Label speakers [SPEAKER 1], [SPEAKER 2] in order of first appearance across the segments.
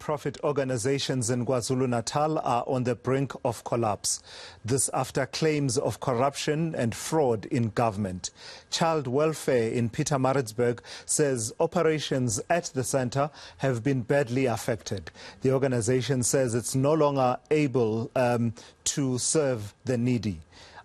[SPEAKER 1] non-profit organizations in Kwa-Zulu Natal are on the brink of collapse. This after claims of corruption and fraud in government. Child Welfare in Pietermaritzburg says operations at the center have been badly affected. The organization says it's no longer able to serve the needy.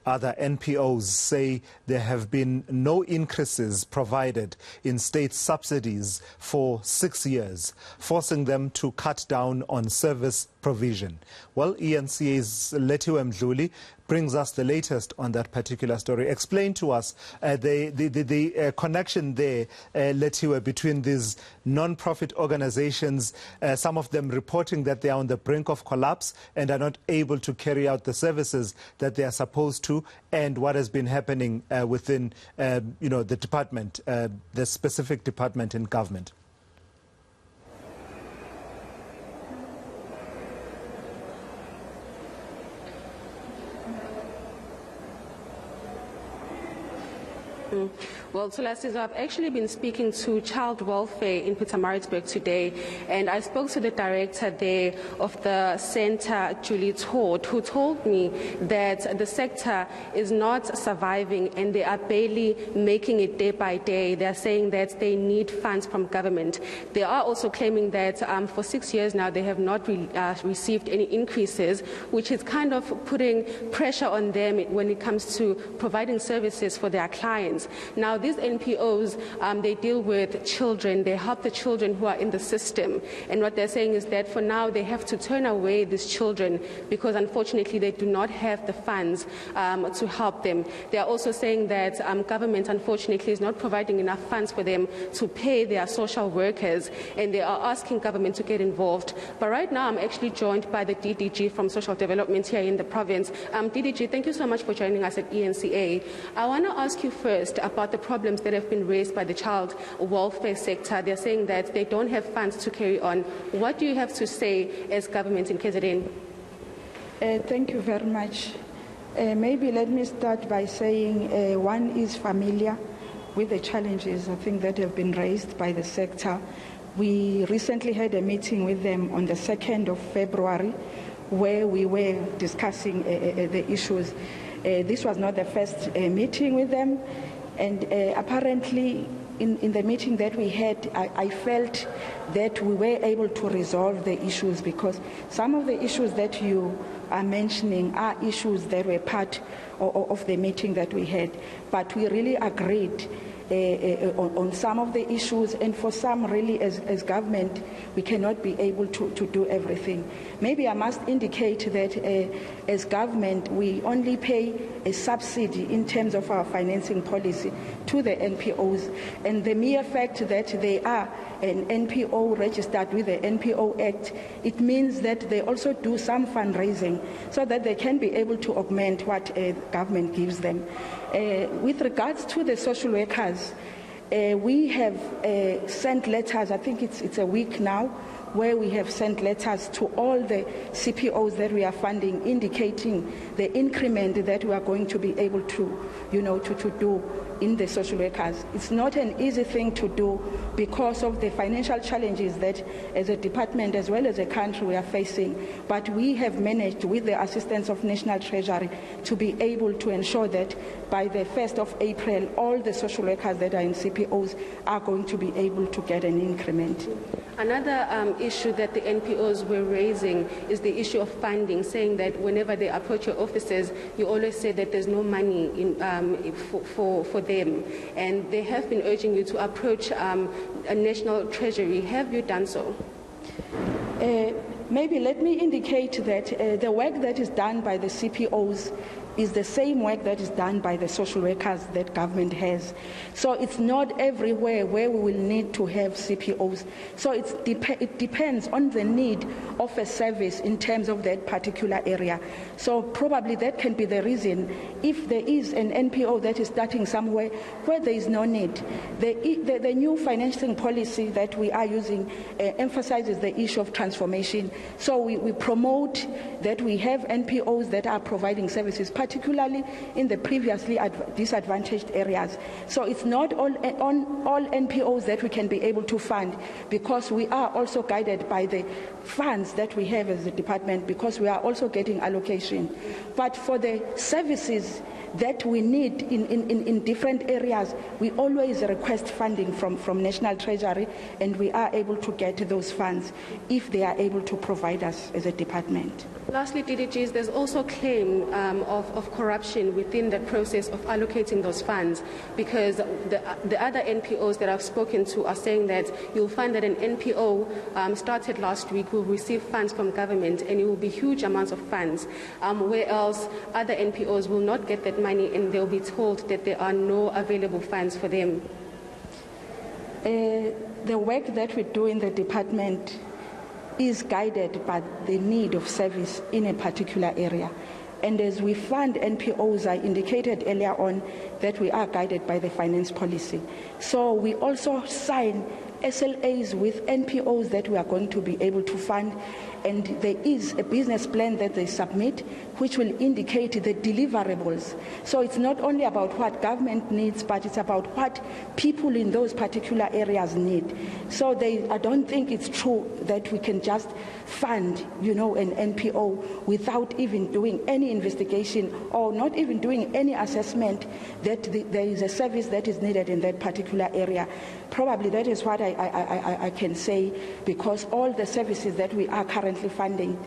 [SPEAKER 1] Other NPOs say there have been no increases provided in state subsidies for 6 years, forcing them to cut down on service provision. Well, eNCA's Lethiwe Mdluli brings us the latest on that particular story. Explain to us the connection there, Lethiwe, between these non-profit organizations, some of them reporting that they are on the brink of collapse and are not able to carry out the services that they are supposed to, and what has been happening within the department, the specific department in government.
[SPEAKER 2] Well, Celestis, I've actually been speaking to Child Welfare in Pietermaritzburg today, and I spoke to the director there of the center, Julie Todd, who told me that the sector is not surviving and they are barely making it day by day. They're saying that they need funds from government. They are also claiming that for 6 years now they have not received any increases, which is kind of putting pressure on them when it comes to providing services for their clients. Now, these NPOs, they deal with children. They help the children who are in the system. And what they're saying is that for now they have to turn away these children because unfortunately they do not have the funds to help them. They are also saying that government unfortunately is not providing enough funds for them to pay their social workers, and they are asking government to get involved. But right now I'm actually joined by the DDG from Social Development here in the province. DDG, thank you so much for joining us at eNCA. I want to ask you first about the problems that have been raised by the child welfare sector. They're saying that they don't have funds to carry on. What do you have to say as government in KZN?
[SPEAKER 3] Thank you very much. Maybe let me start by saying one is familiar with the challenges I think that have been raised by the sector. We recently had a meeting with them on the 2nd of February where we were discussing the issues. This was not the first meeting with them. And apparently, in the meeting that we had, I felt that we were able to resolve the issues because some of the issues that you are mentioning are issues that were part of the meeting that we had. But we really agreed on some of the issues, and for some really as government we cannot be able to do everything. Maybe I must indicate that as government we only pay a subsidy in terms of our financing policy to the NPOs, and the mere fact that they are an NPO registered with the NPO Act, it means that they also do some fundraising so that they can be able to augment what government gives them. With regards to the social workers, we have sent letters, I think it's a week now, where we have sent letters to all the CPOs that we are funding, indicating the increment that we are going to be able to, to do in the social workers. It's not an easy thing to do because of the financial challenges that as a department as well as a country we are facing, but we have managed with the assistance of National Treasury to be able to ensure that by the 1st of April all the social workers that are in CPOs are going to be able to get an increment.
[SPEAKER 2] Another issue that the NPOs were raising is the issue of funding, saying that whenever they approach your offices, you always say that there's no money for them. And they have been urging you to approach a National Treasury. Have you done so?
[SPEAKER 3] Maybe let me indicate that the work that is done by the CPOs is the same work that is done by the social workers that government has. So it's not everywhere where we will need to have CPOs. So it depends on the need of a service in terms of that particular area. So probably that can be the reason if there is an NPO that is starting somewhere where there is no need. The new financing policy that we are using emphasizes the issue of transformation. So we promote that we have NPOs that are providing services, particularly in the previously disadvantaged areas. So it's not all NPOs that we can be able to fund, because we are also guided by the funds that we have as a department, because we are also getting allocation. But for the services that we need in different areas, we always request funding from National Treasury, and we are able to get those funds if they are able to provide us as a department.
[SPEAKER 2] Lastly, DDGs, there's also a claim of corruption within the process of allocating those funds, because the other NPOs that I've spoken to are saying that you'll find that an NPO started last week will receive funds from government, and it will be huge amounts of funds, whereas other NPOs will not get that money, and they'll be told that there are no available funds for them.
[SPEAKER 3] The work that we do in the department is guided by the need of service in a particular area. And as we fund NPOs, I indicated earlier on that we are guided by the finance policy. So we also sign SLAs with NPOs that we are going to be able to fund, and there is a business plan that they submit which will indicate the deliverables. So it's not only about what government needs, but it's about what people in those particular areas need. So I don't think it's true that we can just fund, an NPO without even doing any investigation or not even doing any assessment that there is a service that is needed in that particular area. Probably that is what I can say, because all the services that we are currently funding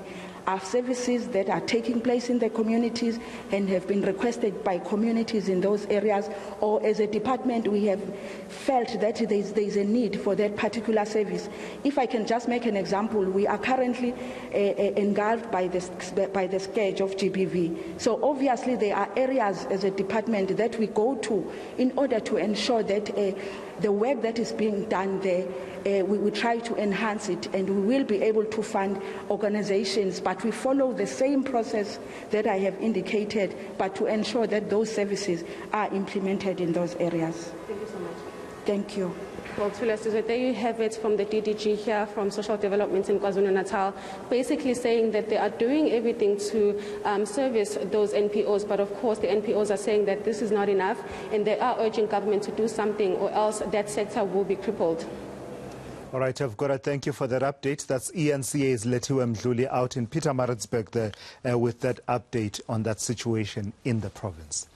[SPEAKER 3] are services that are taking place in the communities and have been requested by communities in those areas, or as a department we have felt that there is a need for that particular service. If I can just make an example, we are currently engulfed by the scourge of GBV. So obviously there are areas as a department that we go to in order to ensure that the work that is being done there, we try to enhance it, and we will be able to fund organizations, but we follow the same process that I have indicated, but to ensure that those services are implemented in those areas.
[SPEAKER 2] Thank you so much.
[SPEAKER 3] Thank you.
[SPEAKER 2] Well, there you have it from the DDG here from Social Development in Kwa-Zulu Natal, basically saying that they are doing everything to service those NPOs, but of course the NPOs are saying that this is not enough, and they are urging government to do something, or else that sector will be crippled.
[SPEAKER 1] All right, I've got to thank you for that update. That's eNCA's Lethiwe Mdluli out in Pietermaritzburg there with that update on that situation in the province.